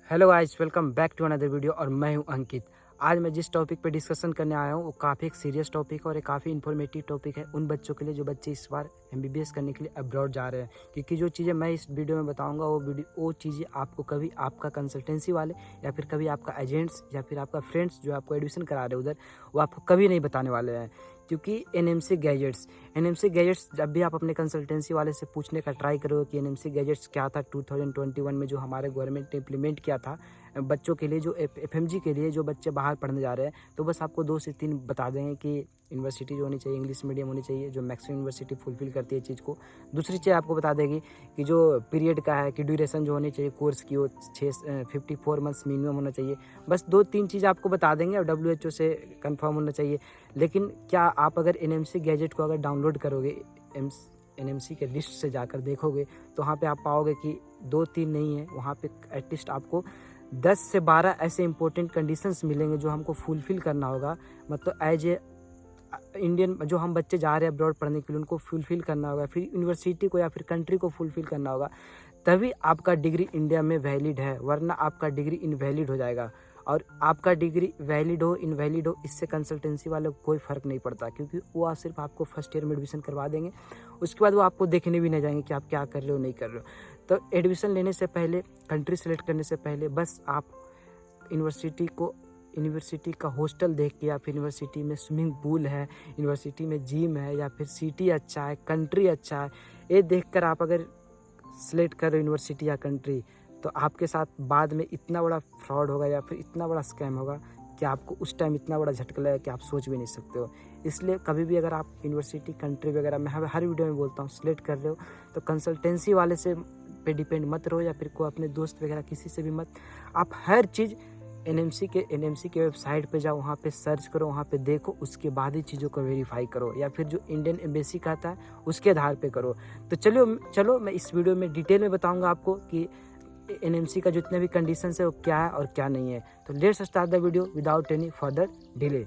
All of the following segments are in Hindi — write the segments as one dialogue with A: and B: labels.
A: Hello guys, welcome back to another video. और मैं हूं अंकित। आज मैं जिस टॉपिक पे डिस्कशन करने आया हूं वो काफ़ी एक सीरियस टॉपिक है और एक काफ़ी इन्फॉर्मेटिव टॉपिक है उन बच्चों के लिए जो बच्चे इस बार एमबीबीएस करने के लिए अब्रॉड जा रहे हैं। क्योंकि जो चीज़ें मैं इस वीडियो में बताऊंगा वो चीज़ें आपको कभी आपका कंसल्टेंसी वाले या फिर कभी आपका एजेंट्स या फिर आपका फ्रेंड्स जो आपको एडमिशन करा रहे हैं उधर, वो आपको कभी नहीं बताने वाले हैं। क्योंकि एनएमसी गैजेट्स जब भी आप अपने कंसल्टेंसी वाले से पूछने का ट्राई करोगे कि एनएमसी गैजेट्स क्या था 2021 में जो हमारे गवर्नमेंट ने इम्प्लीमेंट किया था बच्चों के लिए, जो एफएमजी के लिए जो बच्चे बाहर पढ़ने जा रहे हैं, तो बस आपको 2 से 3 बता देंगे कि यूनिवर्सिटी जो होनी चाहिए इंग्लिश मीडियम होनी चाहिए, जो मैक्सिमम यूनिवर्सिटी फुलफिल करती है चीज़ को। दूसरी चीज़ आपको बता देगी कि जो पीरियड का है कि ड्यूरेशन जो होनी चाहिए कोर्स की वो 54 मंथ्स मिनिमम होना चाहिए। बस 2-3 चीज़ आपको बता देंगे और WHO से कंफर्म होना चाहिए। लेकिन क्या आप अगर एनएमसी गैजेट को अगर डाउनलोड करोगे, एनएमसी के लिस्ट से जाकर देखोगे, तो वहाँ पे आप पाओगे कि 2-3 नहीं है, वहाँ पे एटलीस्ट आपको 10 से 12 ऐसे इंपॉर्टेंट कंडीशंस मिलेंगे जो हमको फुलफिल करना होगा। मतलब एज ए इंडियन जो हम बच्चे जा रहे हैं अब्रॉड पढ़ने के लिए, उनको फुलफिल करना होगा, फिर यूनिवर्सिटी को या फिर कंट्री को फुलफिल करना होगा, तभी आपका डिग्री इंडिया में वैलिड है, वरना आपका डिग्री इनवैलिड हो जाएगा। और आपका डिग्री वैलिड हो इनवैलिड हो इससे कंसल्टेंसी वालों को कोई फ़र्क नहीं पड़ता, क्योंकि वो सिर्फ आपको फर्स्ट ईयर में एडमिशन करवा देंगे। उसके बाद वो आपको देखने भी नहीं जाएंगे कि आप क्या कर रहे हो नहीं कर रहे हो। तो एडमिशन लेने से पहले, कंट्री सेलेक्ट करने से पहले, बस आप यूनिवर्सिटी का हॉस्टल देख के, या फिर यूनिवर्सिटी में स्विमिंग पूल है, यूनिवर्सिटी में जिम है, या फिर सिटी अच्छा है, कंट्री अच्छा है, ये देखकर आप अगर सिलेक्ट कर रहे हो यूनिवर्सिटी या कंट्री, तो आपके साथ बाद में इतना बड़ा फ्रॉड होगा या फिर इतना बड़ा स्कैम होगा कि आपको उस टाइम इतना बड़ा झटका लगेगा कि आप सोच भी नहीं सकते हो। इसलिए कभी भी अगर आप यूनिवर्सिटी, कंट्री वगैरह, मैं हर वीडियो में बोलता हूँ, सिलेक्ट कर रहे हो तो कंसल्टेंसी वाले से पे डिपेंड मत रहो, या फिर कोई अपने दोस्त वगैरह किसी से भी मत। आप हर चीज़ एनएमसी के वेबसाइट पे जाओ, वहाँ पे सर्च करो, वहाँ पे देखो, उसके बाद ही चीज़ों को वेरीफाई करो, या फिर जो इंडियन एम्बेसी कहता है उसके आधार पे करो। तो चलो मैं इस वीडियो में डिटेल में बताऊँगा आपको कि एनएमसी का जितने भी कंडीशंस है वो क्या है और क्या नहीं है। तो let's start the video without any further delay.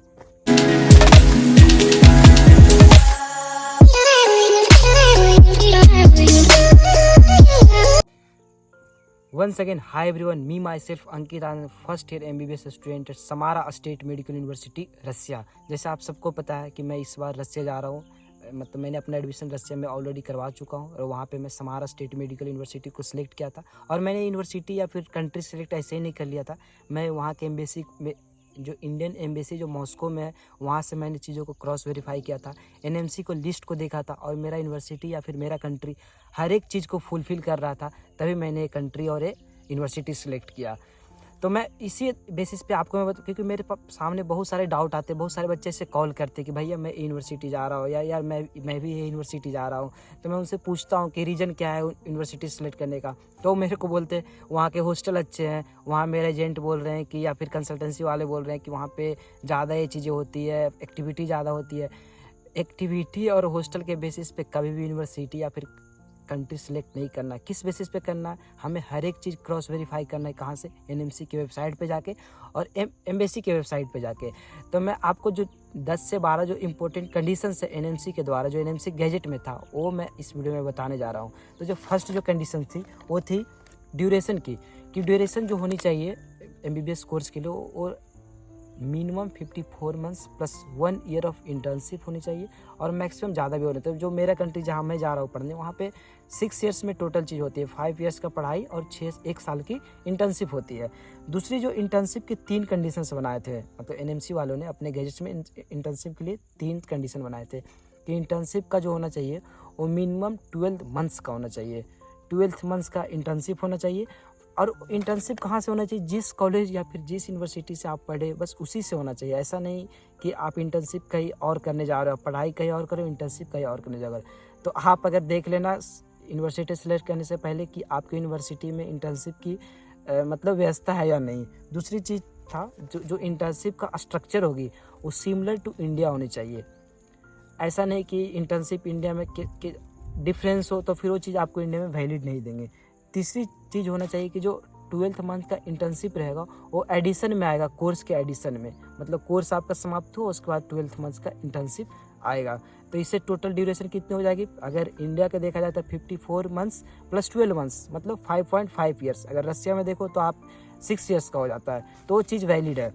A: Once again, hi everyone, me myself Ankit, I am first year MBBS student at Samara state medical university Russia. जैसे आप सबको पता है कि मैं इस बार रसिया जा रहा हूँ, मतलब मैंने अपना एडमिशन रसिया में ऑलरेडी करवा चुका हूँ और वहाँ पे मैं समारा स्टेट मेडिकल यूनिवर्सिटी को सिलेक्ट किया था। और मैंने यूनिवर्सिटी या फिर कंट्री सेलेक्ट ऐसे ही नहीं कर लिया था, मैं वहाँ के एम्बेसी में, जो इंडियन एम्बेसी जो मॉस्को में है, वहाँ से मैंने चीज़ों को क्रॉस वेरीफाई किया था, एनएमसी को लिस्ट को देखा था, और मेरा यूनिवर्सिटी या फिर मेरा कंट्री हर एक चीज़ को फुलफ़िल कर रहा था, तभी मैंने एक कंट्री और एक यूनिवर्सिटी सेलेक्ट किया। तो मैं इसी बेसिस पे आपको मैं बता, क्योंकि मेरे सामने बहुत सारे डाउट आते हैं, बहुत सारे बच्चे से कॉल करते हैं कि भैया मैं यूनिवर्सिटी जा रहा हूँ, या यार मैं भी ये यूनिवर्सिटी जा रहा हूँ। तो मैं उनसे पूछता हूँ कि रीज़न क्या है यूनिवर्सिटी सेलेक्ट करने का, तो वो मेरे को बोलते हैं वहाँ के हॉस्टल अच्छे हैं, वहाँ मेरे एजेंट बोल रहे हैं कि, या फिर कंसल्टेंसी वाले बोल रहे हैं कि वहाँ पे ज़्यादा ये चीज़ें होती है, एक्टिविटी ज़्यादा होती है। एक्टिविटी और हॉस्टल के बेसिस पे कभी भी यूनिवर्सिटी या फिर कंट्री सेलेक्ट नहीं करना। किस बेसिस पे करना है, हमें हर एक चीज़ क्रॉस वेरीफाई करना है, कहाँ से, एनएमसी की वेबसाइट पे जाके और एम्बेसी के वेबसाइट पे जाके। तो मैं आपको जो 10 से 12 जो इंपॉर्टेंट कंडीशंस है एनएमसी के द्वारा, जो एनएमसी गैजेट में था, वो मैं इस वीडियो में बताने जा रहा हूँ। तो जो फर्स्ट जो कंडीशन थी वो थी ड्यूरेशन की, कि ड्यूरेशन जो होनी चाहिए एमबीबीएस कोर्स के लिए वो minimum 54 months plus 1 year of internship होनी चाहिए, और मैक्सिमम ज़्यादा भी होना चाहिए। जो मेरा कंट्री जहाँ मैं जा रहा हूँ पढ़ने, वहाँ पे 6 ईयर्स में टोटल चीज़ होती है, 5 ईयर्स का पढ़ाई और 1 साल की इंटर्नशिप होती है। दूसरी जो इंटर्नशिप की 3 कंडीशंस बनाए थे, मतलब एनएमसी वालों ने अपने गैजेट्स में इंटर्नशिप के लिए 3 कंडीशन बनाए थे कि इंटर्नशिप का जो होना चाहिए वो मिनिमम 12 मंथ्स का होना चाहिए, 12 मंथ्स का इंटर्नशिप होना चाहिए। और इंटर्नशिप कहाँ से होना चाहिए, जिस कॉलेज या फिर जिस यूनिवर्सिटी से आप पढ़े बस उसी से होना चाहिए। ऐसा नहीं कि आप इंटर्नशिप कहीं और करने जा रहे हो, पढ़ाई कहीं और करो, इंटर्नशिप कहीं और करने जा रहे हो। तो आप अगर देख लेना यूनिवर्सिटी सेलेक्ट करने से पहले कि आपकी यूनिवर्सिटी में इंटर्नशिप की मतलब व्यवस्था है या नहीं। दूसरी चीज़ था जो इंटर्नशिप का स्ट्रक्चर होगी वो सिमिलर टू इंडिया होनी चाहिए। ऐसा नहीं कि इंटर्नशिप इंडिया में डिफरेंस हो तो फिर वो चीज़ आपको इंडिया में वैलिड नहीं देंगे। तीसरी चीज़ होना चाहिए कि जो 12th मंथ का इंटर्नशिप रहेगा वो एडिशन में आएगा, कोर्स के एडिशन में, मतलब कोर्स आपका समाप्त हो उसके बाद 12th मंथ का इंटर्नशिप आएगा। तो इससे टोटल ड्यूरेशन कितनी हो जाएगी, अगर इंडिया का देखा जाए तो 54 मंथ्स प्लस 12 मंथ्स मतलब 5.5 ईयर्स। अगर रसिया में देखो तो आप 6 ईयर्स का हो जाता है, तो वो चीज़ वैलिड है।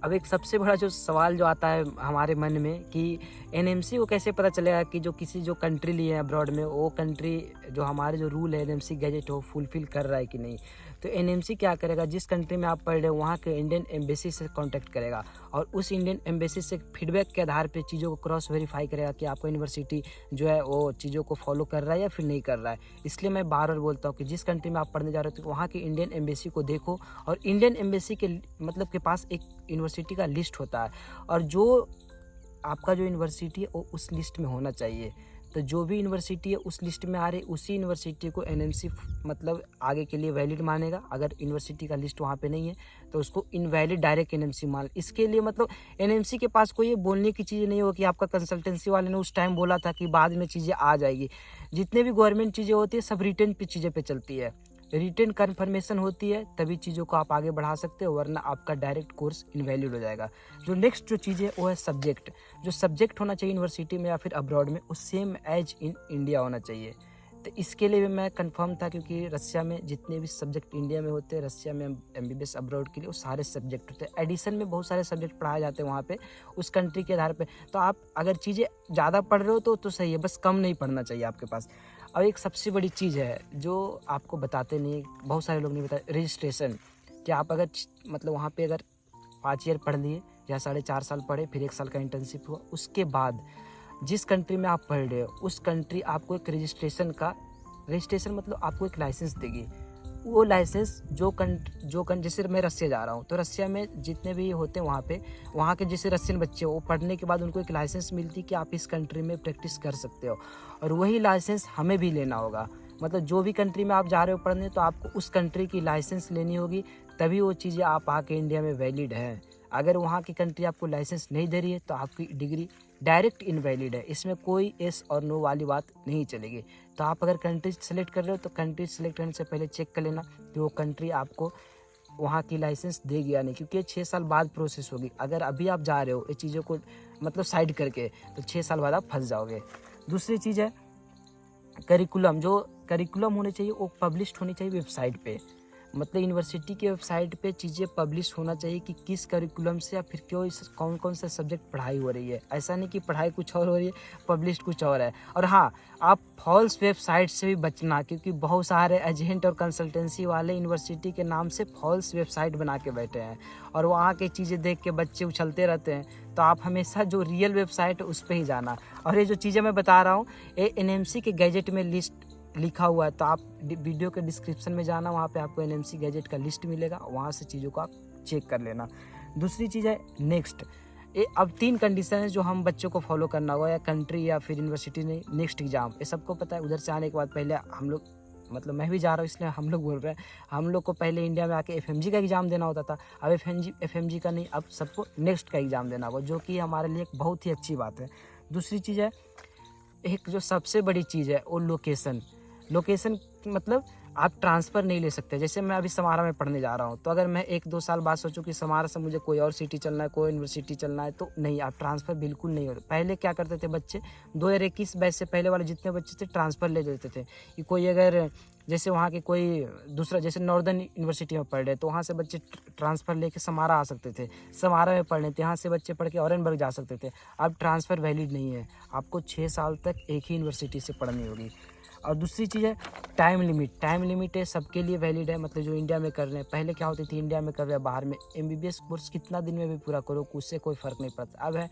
A: अब एक सबसे बड़ा जो सवाल जो आता है हमारे मन में कि एनएमसी को कैसे पता चलेगा कि जो किसी जो कंट्री लिए है अब्रॉड में, वो कंट्री जो हमारे जो रूल है एनएमसी गैजेट हो फुलफिल कर रहा है कि नहीं। तो एनएमसी क्या करेगा, जिस कंट्री में आप पढ़ रहे हो वहाँ के इंडियन एम्बेसी से कांटेक्ट करेगा और उस इंडियन एम्बेसी से फीडबैक के आधार पे चीज़ों को क्रॉस वेरीफाई करेगा कि आपका यूनिवर्सिटी जो है वो चीज़ों को फॉलो कर रहा है या फिर नहीं कर रहा है। इसलिए मैं बार बार बोलता हूँ कि जिस कंट्री में आप पढ़ने जा रहे हो तो वहाँ की इंडियन एम्बेसी को देखो, और इंडियन एम्बेसी के मतलब के पास एक यूनिवर्सिटी का लिस्ट होता है, और जो आपका जो यूनिवर्सिटी है वो उस लिस्ट में होना चाहिए। तो जो भी यूनिवर्सिटी है उस लिस्ट में आ रही उसी यूनिवर्सिटी को एनएमसी मतलब आगे के लिए वैलिड मानेगा। अगर यूनिवर्सिटी का लिस्ट वहाँ पे नहीं है तो उसको इनवैलिड डायरेक्ट एनएमसी मान। इसके लिए मतलब एनएमसी के पास कोई ये बोलने की चीज़ नहीं हो कि आपका कंसल्टेंसी वाले ने उस टाइम बोला था कि बाद में चीज़ें आ जाएगी। जितने भी गवर्नमेंट चीज़ें होती है सब रिटर्न पे चीज़ें पे चलती है, रिटर्न कन्फर्मेशन होती है तभी चीज़ों को आप आगे बढ़ा सकते हो, वरना आपका डायरेक्ट कोर्स इनवैलिड हो जाएगा। जो नेक्स्ट जो चीज़ है वो है सब्जेक्ट। जो सब्जेक्ट होना चाहिए यूनिवर्सिटी में या फिर अब्रॉड में वो सेम एज इन इंडिया होना चाहिए। तो इसके लिए भी मैं कंफर्म था, क्योंकि रसिया में जितने भी सब्जेक्ट इंडिया में होते हैं रसिया में एमबीबीएस अब्रॉड के लिए वो सारे सब्जेक्ट होते हैं। एडिशन में बहुत सारे सब्जेक्ट पढ़ाए जाते हैं वहाँ पे उस कंट्री के आधार पे। तो आप अगर चीज़ें ज़्यादा पढ़ रहे हो तो सही है, बस कम नहीं पढ़ना चाहिए आपके पास। और एक सबसे बड़ी चीज़ है जो आपको बताते नहीं, बहुत सारे लोग नहीं बताते, रजिस्ट्रेशन। कि आप अगर मतलब वहाँ पे अगर 5 ईयर पढ़ लिए या 4.5 साल पढ़े, फिर 1 साल का इंटर्नशिप हुआ, उसके बाद जिस कंट्री में आप पढ़ रहे हो उस कंट्री आपको एक रजिस्ट्रेशन मतलब आपको एक लाइसेंस देगी। वो लाइसेंस जैसे मैं रसिया जा रहा हूँ तो रसिया में जितने भी होते हैं वहाँ के जैसे रशियन बच्चे वो पढ़ने के बाद उनको एक लाइसेंस मिलती है कि आप इस कंट्री में प्रैक्टिस कर सकते हो, और वही लाइसेंस हमें भी लेना होगा। मतलब जो भी कंट्री में आप जा रहे हो पढ़ने तो आपको उस कंट्री की लाइसेंस लेनी होगी, तभी वो चीज़ें आप आके इंडिया में वैलिड हैं। अगर वहाँ की कंट्री आपको लाइसेंस नहीं दे रही है तो आपकी डिग्री डायरेक्ट इनवैलिड है, इसमें कोई येस और नो वाली बात नहीं चलेगी। तो आप अगर कंट्री सेलेक्ट कर रहे हो तो कंट्री सेलेक्ट करने से पहले चेक कर लेना कि वो कंट्री आपको वहाँ की लाइसेंस देगी या नहीं, क्योंकि ये 6 साल बाद प्रोसेस होगी। अगर अभी आप जा रहे हो ये चीज़ों को मतलब साइड करके तो 6 साल बाद आप फंस जाओगे। दूसरी चीज़ है करिकुलम। जो करिकुलम होने चाहिए वो पब्लिश्ड होनी चाहिए वेबसाइट पे, मतलब यूनिवर्सिटी के वेबसाइट पे चीज़ें पब्लिश होना चाहिए कि किस करिकुलम से या फिर क्यों इस कौन कौन सा सब्जेक्ट पढ़ाई हो रही है। ऐसा नहीं कि पढ़ाई कुछ और हो रही है पब्लिश कुछ और है। और हाँ, आप फॉल्स वेबसाइट से भी बचना, क्योंकि बहुत सारे एजेंट और कंसल्टेंसी वाले यूनिवर्सिटी के नाम से फॉल्स वेबसाइट बना के बैठे हैं और वहाँ की चीज़ें देख के बच्चे उछलते रहते हैं। तो आप हमेशा जो रियल वेबसाइट है उस पर ही जाना। और ये जो चीज़ें मैं बता रहा हूँ ये एनएमसी के गैजेट में लिस्ट लिखा हुआ है, तो आप वीडियो के डिस्क्रिप्शन में जाना, वहाँ पे आपको एनएमसी गैजेट का लिस्ट मिलेगा, वहाँ से चीज़ों को आप चेक कर लेना। दूसरी चीज़ है नेक्स्ट, ये अब 3 कंडीशन है जो हम बच्चों को फॉलो करना होगा, या कंट्री या फिर यूनिवर्सिटी ने। नेक्स्ट एग्ज़ाम, ये सबको पता है। उधर से आने के बाद पहले हम लोग मतलब मैं भी जा रहा हूँ इसलिए हम लोग बोल रहे हैं, हम लोग को पहले इंडिया में आके एफएमजी का एग्ज़ाम देना होता था। अब एफएमजी का नहीं, अब सबको नेक्स्ट का एग्ज़ाम देना होगा, जो कि हमारे लिए एक बहुत ही अच्छी बात है। दूसरी चीज़ है, एक जो सबसे बड़ी चीज़ है वो लोकेशन मतलब आप ट्रांसफ़र नहीं ले सकते। जैसे मैं अभी समारा में पढ़ने जा रहा हूँ, तो अगर मैं 1-2 साल बाद सोचूं कि समारा से मुझे कोई और सिटी चलना है, कोई यूनिवर्सिटी चलना है, तो नहीं, आप ट्रांसफ़र बिल्कुल नहीं हो। पहले क्या करते थे बच्चे, 2021 बैच से पहले वाले जितने बच्चे थे ट्रांसफ़र ले लेते थे कि कोई अगर जैसे वहाँ के कोई दूसरा जैसे नॉर्दर्न यूनिवर्सिटी में पढ़ रहे तो वहाँ से बच्चे ट्रांसफ़र लेके समारा आ सकते थे, समारा में पढ़ रहे थे यहाँ से बच्चे पढ़ के ऑरेंजबर्ग जा सकते थे। अब ट्रांसफ़र वैलिड नहीं है, आपको 6 साल तक एक ही यूनिवर्सिटी से पढ़नी होगी। और दूसरी चीज़ है टाइम लिमिट है, सबके लिए वैलिड है। मतलब जो इंडिया में कर रहे हैं, पहले क्या होती थी इंडिया में कर रहे हैं बाहर में एमबीबीएस कोर्स कितना दिन में भी पूरा करो उससे कोई फ़र्क नहीं पड़ता। अब है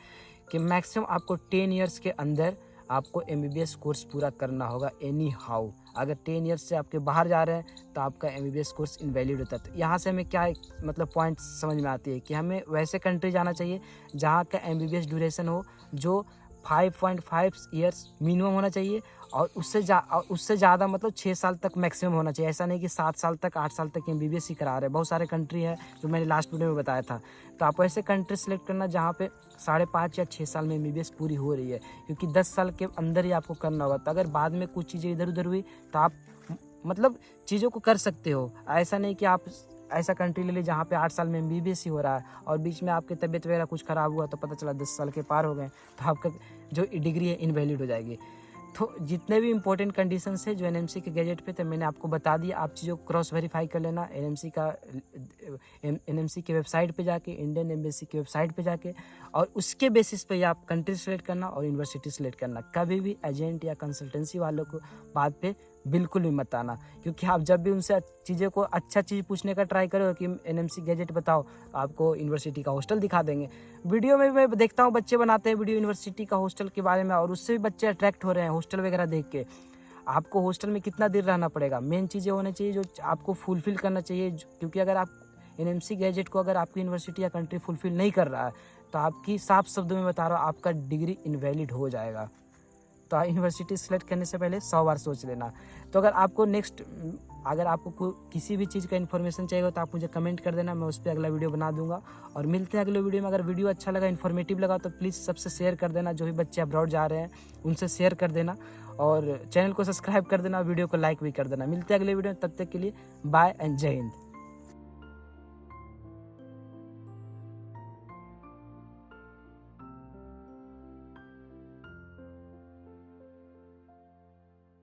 A: कि मैक्सिमम आपको 10 ईयर्स के अंदर आपको एमबीबीएस कोर्स पूरा करना होगा एनी हाउ। अगर 10 ईयर्स से आपके बाहर जा रहे हैं तो आपका एमबीबीएस कोर्स इनवैलिड होता है। तो यहाँ से हमें क्या मतलब पॉइंट समझ में आती है कि हमें वैसे कंट्री जाना चाहिए जहाँ का एमबीबीएस ड्यूरेशन हो जो 5.5 ईयर्स मिनिमम होना चाहिए, और उससे ज़्यादा मतलब 6 साल तक मैक्सिमम होना चाहिए। ऐसा नहीं कि 7 साल तक 8 साल तक एमबीबीएस ही करा रहे हैं। बहुत सारे कंट्री है जो मैंने लास्ट वीडियो में बताया था। तो आप ऐसे कंट्री सेलेक्ट करना जहाँ पे 5.5 या 6 साल में एमबीबीएस पूरी हो रही है, क्योंकि 10 साल के अंदर ही आपको करना होगा। तो अगर बाद में कुछ चीज़ें इधर उधर हुई तो आप मतलब चीज़ों को कर सकते हो। ऐसा नहीं कि आप ऐसा कंट्री ले ली जहाँ पे 8 साल में एमबीबीएस ही हो रहा है और बीच में आपकी तबीयत वगैरह कुछ ख़राब हुआ तो पता चला 10 साल के पार हो गए, तो आपका जो डिग्री है इनवैलिड हो जाएगी। तो जितने भी इंपॉर्टेंट कंडीशंस है जो एनएमसी के गैजेट पे थे मैंने आपको बता दिया। आप चीज़ों को क्रॉस वेरीफाई कर लेना एनएमसी के वेबसाइट पे जाके, इंडियन एम्बेसी की वेबसाइट पे जाके, और उसके बेसिस पे आप कंट्री सेलेक्ट करना और यूनिवर्सिटी सेलेक्ट करना। कभी भी एजेंट या कंसल्टेंसी वालों को बात पे बिल्कुल भी मत आना, क्योंकि आप जब भी उनसे चीज़ों को अच्छा चीज़ पूछने का ट्राई करो कि एनएमसी गैजेट बताओ, आपको यूनिवर्सिटी का हॉस्टल दिखा देंगे। वीडियो में मैं देखता हूँ बच्चे बनाते हैं वीडियो यूनिवर्सिटी का हॉस्टल के बारे में, और उससे भी बच्चे अट्रैक्ट हो रहे हैं हॉस्टल वगैरह देख के। आपको हॉस्टल में कितना देर रहना पड़ेगा, मेन चीज़ें होनी चाहिए जो आपको फुलफिल करना चाहिए। क्योंकि अगर आप एनएमसी गैजेट को अगर आपकी यूनिवर्सिटी या कंट्री फुलफिल नहीं कर रहा है तो आपकी साफ शब्दों में बता रहा हूँ आपका डिग्री इनवैलिड हो जाएगा। तो यूनिवर्सिटी सेलेक्ट करने से पहले 100 बार सोच लेना। तो अगर आपको अगर आपको किसी भी चीज़ का इन्फॉर्मेशन चाहिए तो आप मुझे कमेंट कर देना, मैं उस पर अगला वीडियो बना दूंगा। और मिलते हैं अगले वीडियो में। अगर वीडियो अच्छा लगा, इन्फॉर्मेटिव लगा तो प्लीज़ सबसे शेयर कर देना। जो भी बच्चे अब्रॉड जा रहे हैं उनसे शेयर कर देना, और चैनल को सब्सक्राइब कर देना, वीडियो को लाइक भी कर देना। मिलते हैं अगले वीडियो में, तब तक के लिए बाय एंड जय हिंद।